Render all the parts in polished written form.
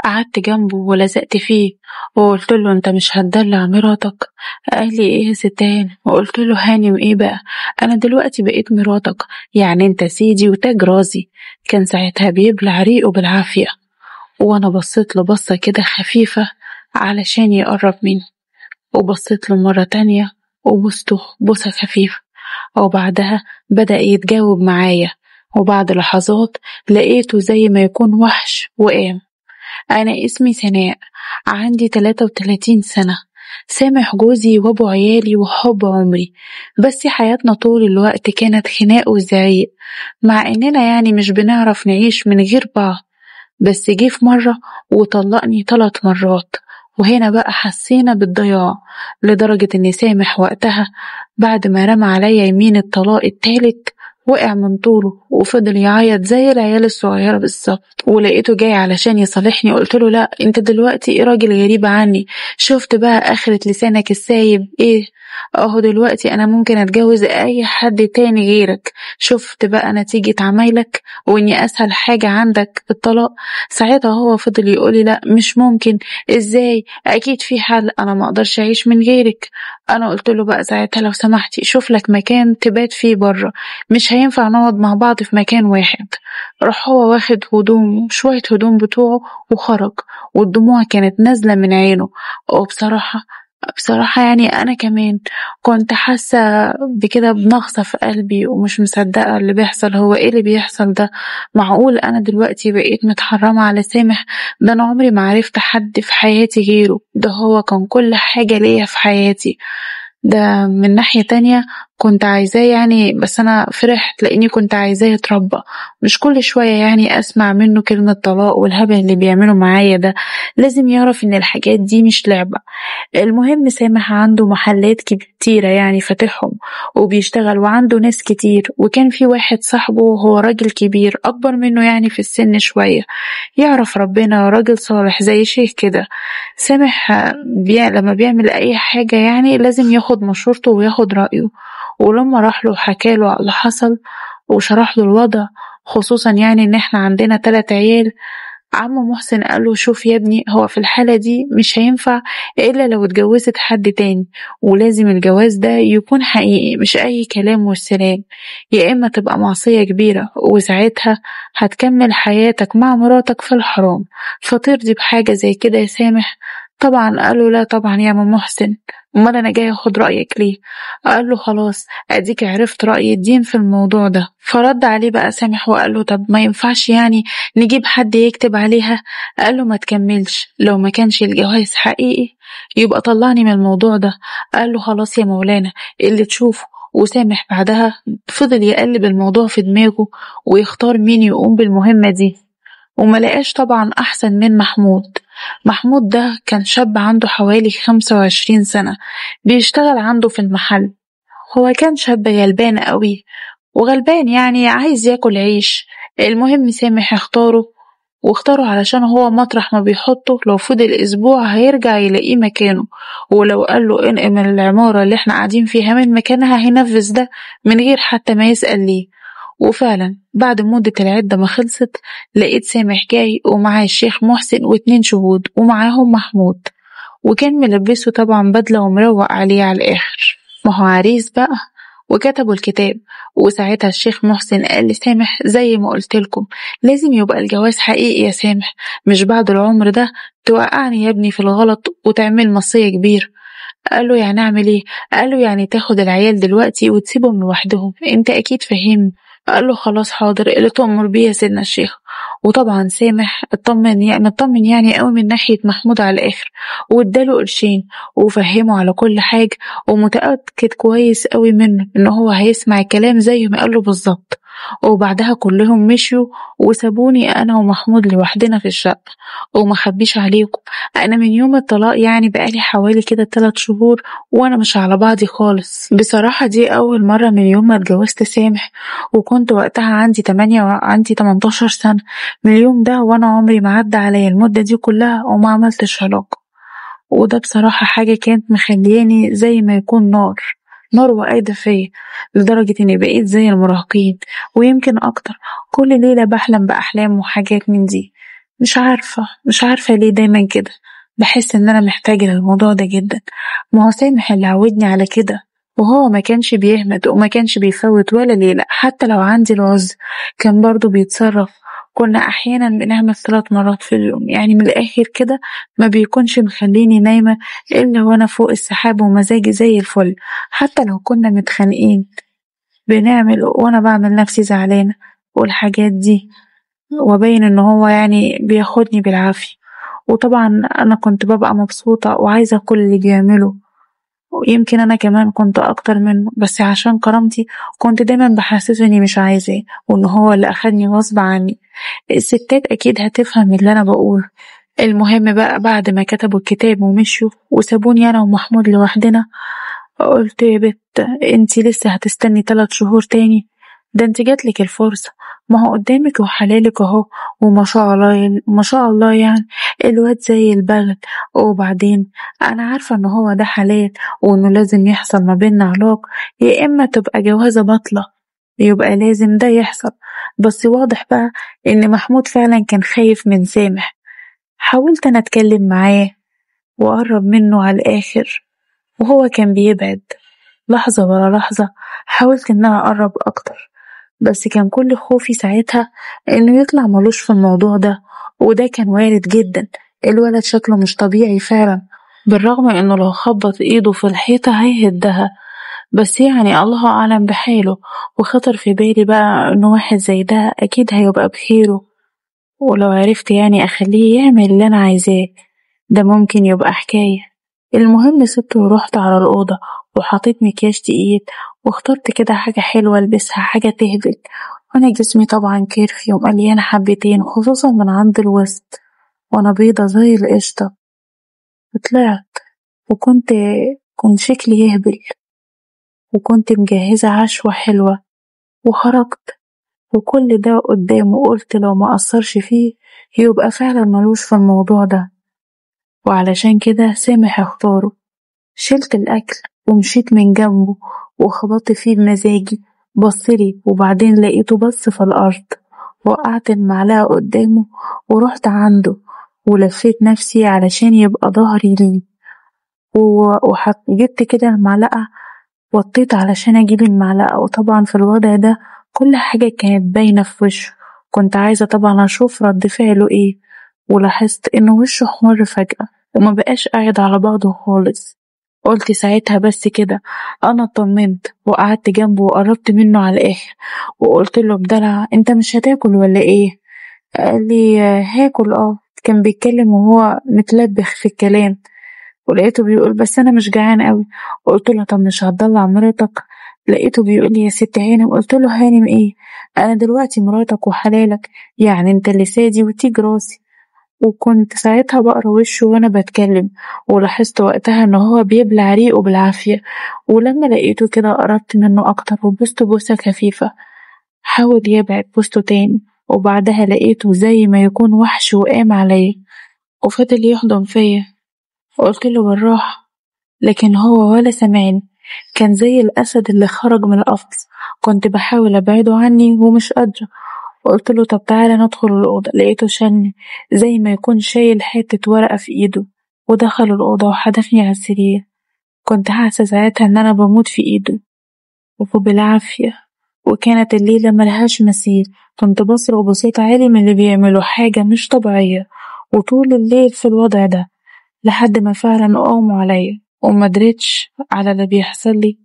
قعدت جنبه ولزقت فيه وقلت له انت مش هتدلع مراتك؟ قال لي ايه يا ستان؟ وقلت له هانم ايه بقى؟ انا دلوقتي بقيت مراتك، يعني انت سيدي وتاج راسي. كان ساعتها بيبلع ريقه بالعافية، وانا بصيت له بصة كده خفيفة علشان يقرب مني، وبصيت له مرة تانية وبوسته بوسة خفيفة، وبعدها بدأ يتجاوب معايا. وبعد لحظات لقيته زي ما يكون وحش وقام. أنا اسمي سناء، عندي 33 سنة، سامح جوزي وأبو عيالي وحب عمري. بس حياتنا طول الوقت كانت خناق وزعيق، مع إننا يعني مش بنعرف نعيش من غير بعض. بس جه في مرة وطلقني 3 مرات، وهنا بقى حسينا بالضياع، لدرجة إن سامح وقتها بعد ما رمى عليا يمين الطلاق التالت وقع من طوله وفضل يعيط زي العيال الصغيرة بالظبط. ولقيته جاي علشان يصالحني، قلت له لا، انت دلوقتي ايه راجل غريب عني؟ شفت بقى آخرة لسانك السايب ايه؟ اهو دلوقتي انا ممكن اتجوز اي حد تاني غيرك. شفت بقى نتيجة عمايلك، واني اسهل حاجة عندك الطلاق. ساعتها هو فضل يقولي لا مش ممكن، ازاي؟ اكيد في حل، انا ما اقدرش اعيش من غيرك. انا قلت له بقى ساعتها لو سمحتي شوف لك مكان تبات فيه بره، مش هينفع نقعد مع بعض في مكان واحد. راح هو واخد هدومه، شوية هدوم بتوعه، وخرج، والدموع كانت نازلة من عينه. وبصراحة يعني أنا كمان كنت حاسة بكده بنغصة في قلبي، ومش مصدقة اللي بيحصل. هو ايه اللي بيحصل ده؟ معقول أنا دلوقتي بقيت متحرمة على سامح؟ ده أنا عمري ما عرفت حد في حياتي غيره، ده هو كان كل حاجة ليا في حياتي. ده من ناحية تانية كنت عايزاه يعني، بس أنا فرحت لأني كنت عايزاه يتربى، مش كل شوية يعني أسمع منه كلمة طلاق والهبل اللي بيعمله معايا ده. لازم يعرف إن الحاجات دي مش لعبة. المهم سامح عنده محلات كتيرة يعني فاتحهم وبيشتغل، وعنده ناس كتير. وكان في واحد صاحبه هو راجل كبير أكبر منه يعني في السن شوية، يعرف ربنا، راجل صالح زي شيخ كده. سامح لما بيعمل أي حاجة يعني لازم ياخد مشورته وياخد رأيه. ولما راح له حكاله على اللي حصل وشرح له الوضع، خصوصا يعني ان احنا عندنا 3 عيال، عم محسن قاله شوف يا ابني، هو في الحالة دي مش هينفع إلا لو اتجوزت حد تاني، ولازم الجواز ده يكون حقيقي مش أي كلام والسلام، يا إما تبقى معصية كبيرة وساعتها هتكمل حياتك مع مراتك في الحرام. فترضي بحاجة زي كده يا سامح؟ طبعا قاله لا طبعا يا عم محسن، امال انا جاي اخد رايك ليه؟ قال له خلاص اديك عرفت راي الدين في الموضوع ده. فرد عليه بقى سامح وقال له طب ما ينفعش يعني نجيب حد يكتب عليها؟ قال له ما تكملش، لو ما كانش الجواز حقيقي يبقى طلعني من الموضوع ده. قال له خلاص يا مولانا اللي تشوفه. وسامح بعدها فضل يقلب الموضوع في دماغه ويختار مين يقوم بالمهمة دي، وما لقاش طبعا أحسن من محمود. محمود ده كان شاب عنده حوالي 25 سنة، بيشتغل عنده في المحل. هو كان شاب غلبان قوي، وغلبان يعني عايز ياكل عيش. المهم سامح واختاره علشان هو مطرح ما بيحطه لو فضل أسبوع هيرجع يلاقيه مكانه، ولو قاله انقل من العمارة اللي احنا قاعدين فيها من مكانها هينفذ ده من غير حتى ما يسأل ليه. وفعلا بعد مدة العدة ما خلصت لقيت سامح جاي ومعاه الشيخ محسن و2 شهود ومعاهم محمود، وكان ملبسه طبعا بدلة ومروق عليه على الآخر، ما هو عريس بقى. وكتبوا الكتاب، وساعتها الشيخ محسن قال لسامح زي ما قلت لكم لازم يبقى الجواز حقيقي يا سامح، مش بعد العمر ده توقعني يا ابني في الغلط وتعمل مصية كبيرة. قال له يعني اعمل ايه؟ قال له يعني تاخد العيال دلوقتي وتسيبهم لوحدهم، انت اكيد فاهم. قال له خلاص حاضر اللي تؤمر بيه يا سيدنا الشيخ. وطبعا سامح مطمن يعني قوي من ناحية محمود على الآخر، واداله قرشين وفهمه على كل حاجة، ومتأكد كويس قوي منه ان هو هيسمع الكلام زي ما قاله بالظبط. وبعدها كلهم مشيوا وسابوني انا ومحمود لوحدنا في الشقة. وما خبيش عليكم، انا من يوم الطلاق يعني بقالي حوالي كده 3 شهور وانا مش على بعضي خالص. بصراحة دي اول مرة من يوم ما اتجوزت سامح، وكنت وقتها عندي 18 سنة. من اليوم ده وانا عمري ما عدى عليا المدة دي كلها وما عملتش علاقة. وده بصراحة حاجة كانت مخلياني زي ما يكون نار وقايدة فيا، لدرجة اني بقيت زي المراهقين ويمكن اكتر. كل ليلة بحلم بأحلام وحاجات من دي. مش عارفة ليه دايما كده بحس ان انا محتاجة للموضوع ده جدا. ما هو سامح اللي عودني على كده، وهو ما كانش بيهمد وما كانش بيفوت ولا ليلة، حتى لو عندي العذر كان برضو بيتصرف. كنا احيانا بنعمل 3 مرات في اليوم، يعني من الاخر كده ما بيكونش مخليني نايمة الا وانا فوق السحاب ومزاجي زي الفل. حتى لو كنا متخانقين بنعمل وانا بعمل نفسي زعلانة والحاجات دي، وابين ان هو يعني بياخدني بالعافية. وطبعا انا كنت ببقى مبسوطة وعايزة كل اللي بيعمله، ويمكن انا كمان كنت اكتر منه، بس عشان كرامتي كنت دايما بحسسه اني مش عايزاه وان هو اللي اخدني غصب عني. الستات اكيد هتفهم اللي انا بقوله. المهم بقى بعد ما كتبوا الكتاب ومشوا وسابوني انا ومحمود لوحدنا، قلت يا بت انتي لسه هتستني 3 شهور تاني؟ ده انتي جاتلك الفرصة، ما هو قدامك وحلالك اهو. وما شاء الله ما شاء الله يعني الواد زي البلد. وبعدين انا عارفة ان هو ده حلال وانه لازم يحصل ما بيننا علاقة، يا اما تبقى جوازة باطلة يبقى لازم ده يحصل. بس واضح بقى ان محمود فعلا كان خايف من سامح. حاولت انا اتكلم معاه واقرب منه على الاخر وهو كان بيبعد. لحظة ورا لحظة حاولت ان انا اقرب اكتر، بس كان كل خوفي ساعتها انه يطلع ملوش في الموضوع ده، وده كان وارد جدا. الولد شكله مش طبيعي فعلا، بالرغم انه لو خبط ايده في الحيطة هيهدها. بس يعني الله اعلم بحاله. وخطر في بالي بقى انه واحد زي ده اكيد هيبقى بخيره، ولو عرفت يعني اخليه يعمل اللي انا عايزاه ده ممكن يبقى حكاية. المهم سبته ورحت على الأوضة وحطيت مكياج تقيل واخترت كده حاجة حلوة البسها، حاجة تهبل. وانا جسمي طبعا كيرفي ومليانة حبتين خصوصا من عند الوسط، وانا بيضة زي القشطة. طلعت وكنت شكلي يهبل، وكنت مجهزة عشوة حلوة وخرجت. وكل ده قدامه قلت لو ما أثرش فيه يبقى فعلا ملوش في الموضوع ده، وعلشان كده سامح اختاره. شلت الأكل ومشيت من جنبه وخبطت فيه بمزاجي. بصلي وبعدين لقيته بص في الأرض. وقعت المعلقة قدامه ورحت عنده ولفيت نفسي علشان يبقى ظهري ليه، جبت كده المعلقة، وطيت علشان أجيب المعلقة. وطبعا في الوضع ده كل حاجة كانت باينة في وشه. كنت عايزة طبعا أشوف رد فعله إيه، ولاحظت إنه وشه احمر فجأة وما بقاش قاعد على بعضه خالص. قلت ساعتها بس كده أنا اطمنت وقعدت جنبه وقربت منه على الآخر وقلت له بدلع أنت مش هتاكل ولا إيه؟ قال لي هاكل اه. كان بيتكلم وهو متلبخ في الكلام، ولقيته بيقول بس انا مش جعان قوي. قلت له طب مش هتدلع مراتك؟ لقيته بيقول لي يا ست هانم. قلت له هانم ايه؟ انا دلوقتي مراتك وحلالك، يعني انت اللي سادي وتيج راسي. وكنت ساعتها بقرا وشه وانا بتكلم، ولاحظت وقتها ان هو بيبلع ريقه بالعافية. ولما لقيته كده قربت منه اكتر وبوسته بوسة خفيفة. حاول يبعد بوسته تاني، وبعدها لقيته زي ما يكون وحش وقام عليا وفضل يحضن فيا. قلت له بالراحة، لكن هو ولا سمعني. كان زي الأسد اللي خرج من القفص. كنت بحاول أبعده عني ومش قادرة. وقلت له طب تعالى ندخل الأوضة. لقيته شالني زي ما يكون شايل حتة ورقة في إيده ودخل الأوضة وحدفني على السرير. كنت حاسة ساعتها إن أنا بموت في إيده وبالعافية. وكانت الليلة ملهاش مثيل. كنت بصرخ بصوت عالي من اللي بيعملوا حاجة مش طبيعية، وطول الليل في الوضع ده لحد ما فعلا قاموا عليا وما دريتش على اللي بيحصل لي.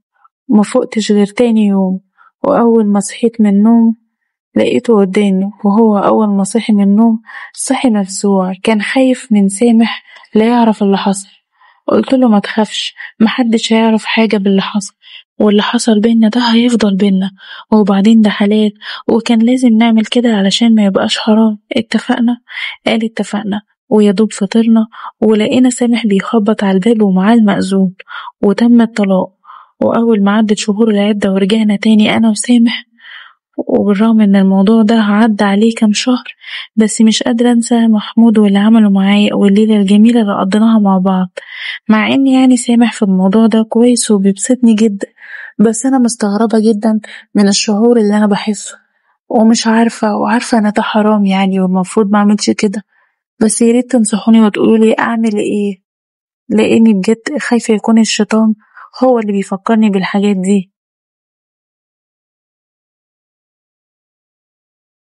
ما فقتش غير تاني يوم، وأول ما صحيت من النوم لقيته قدامي. وهو أول ما صحي من النوم صحي مفزوع، كان خايف من سامح لا يعرف اللي حصل. قلت له ما تخافش، محدش هيعرف حاجة باللي حصل، واللي حصل بينا ده هيفضل بينا، وبعدين ده حلال وكان لازم نعمل كده علشان ما يبقاش حرام. اتفقنا؟ قال اتفقنا. ويا دوب فطرنا ولقينا سامح بيخبط على الباب ومعاه المأذون، وتم الطلاق. وأول ما عدت شهور العدة ورجعنا تاني أنا وسامح، وبالرغم ان الموضوع ده عدى عليه كام شهر، بس مش قادرة انسى محمود واللي عمله معايا والليلة الجميلة اللي قضيناها مع بعض. مع اني يعني سامح في الموضوع ده كويس وبيبسطني جدا، بس انا مستغربة جدا من الشعور اللي انا بحسه، ومش عارفة وعارفة ان ده حرام يعني والمفروض ما اعملش كده. بس يا ريت تنصحوني وتقولوا لي أعمل إيه، لإني بجد خايفة يكون الشيطان هو اللي بيفكرني بالحاجات دي.